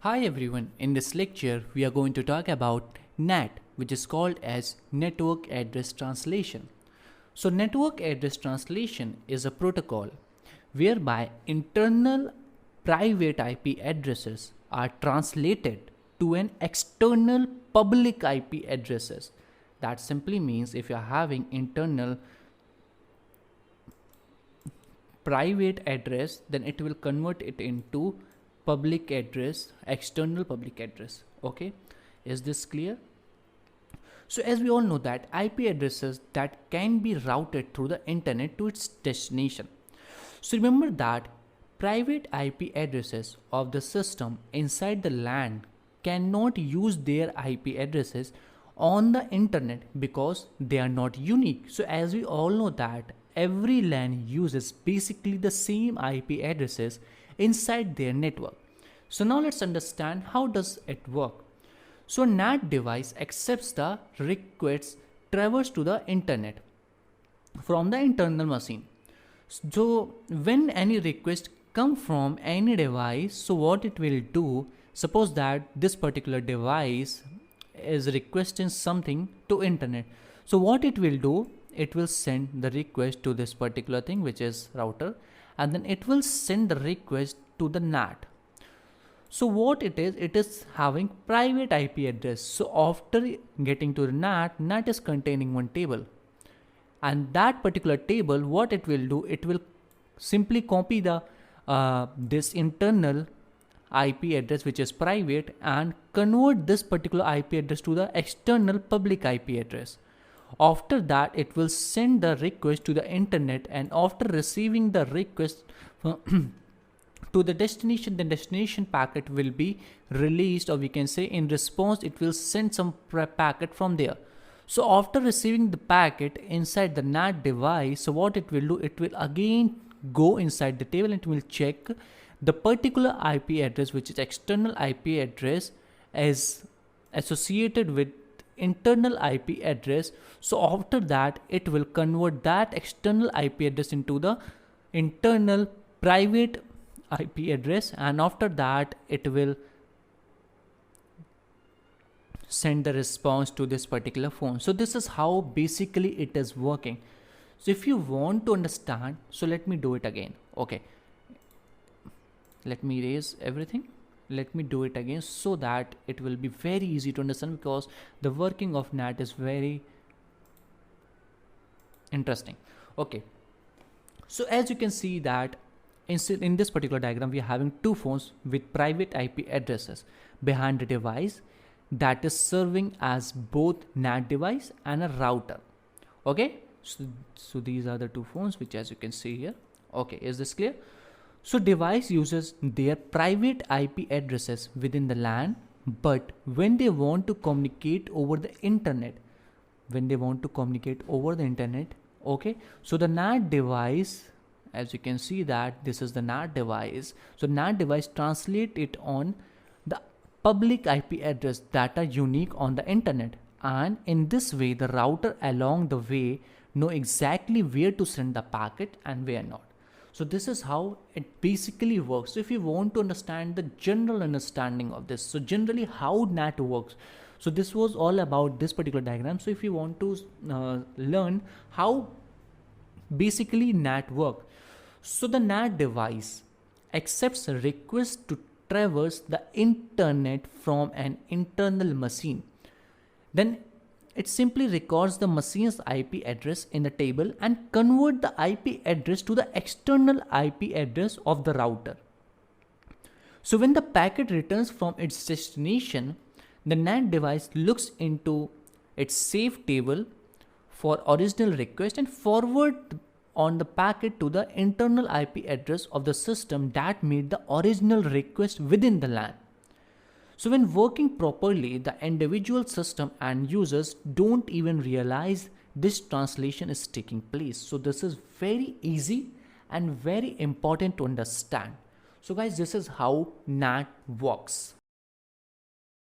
Hi everyone, in this lecture we are going to talk about NAT, which is called as Network Address Translation. So Network Address Translation is a protocol whereby internal private IP addresses are translated to an external public IP addresses. That simply means if you are having internal private address, then it will convert it into public address, external public address. Okay, is this clear? So as we all know that IP addresses that can be routed through the internet to its destination. So remember that private IP addresses of the system inside the LAN cannot use their IP addresses on the internet because they are not unique. So as we all know that every LAN uses basically the same IP addresses inside their network. So now let's understand how does it work. So a NAT device accepts the requests traversed to the internet from the internal machine. So when any request come from any device, so what it will do, suppose that this particular device is requesting something to internet. So what it will do, it will send the request to this particular thing, which is router, and then it will send the request to the NAT. So what it is having private IP address. So after getting to the NAT is containing one table, and that particular table, what it will do, it will simply copy the this internal IP address which is private and convert this particular IP address to the external public IP address. After that, it will send the request to the internet, and after receiving the request to the destination packet will be released, or we can say in response it will send some packet from there. So after receiving the packet inside the NAT device, so what it will do, it will again go inside the table and it will check the particular IP address, which is external IP address, is associated with internal IP address. So after that, it will convert that external IP address into the internal private IP address, and after that it will send the response to this particular phone. So this is how basically it is working. So if you want to understand, so let me do it again. Okay, let me erase everything. Let me do it again so that it will be very easy to understand, because the working of NAT is very interesting. Okay, so as you can see that in this particular diagram, we are having two phones with private IP addresses behind the device that is serving as both NAT device and a router. Okay, so these are the two phones which, as you can see here. Okay, is this clear? So device uses their private IP addresses within the LAN, but when they want to communicate over the internet, okay, so the NAT device, as you can see that this is the NAT device. So NAT device translate it on the public IP address that are unique on the internet, and in this way the router along the way know exactly where to send the packet and where not. So this is how it basically works. So if you want to understand the general understanding of this, so generally how NAT works, so this was all about this particular diagram. So if you want to learn how basically NAT work, so the NAT device accepts a request to traverse the internet from an internal machine. Then it simply records the machine's IP address in the table and convert the IP address to the external IP address of the router. So when the packet returns from its destination, the NAT device looks into its safe table for original request and forward on the packet to the internal IP address of the system that made the original request within the LAN. So when working properly, the individual system and users don't even realize this translation is taking place. So this is very easy and very important to understand. So guys, this is how NAT works.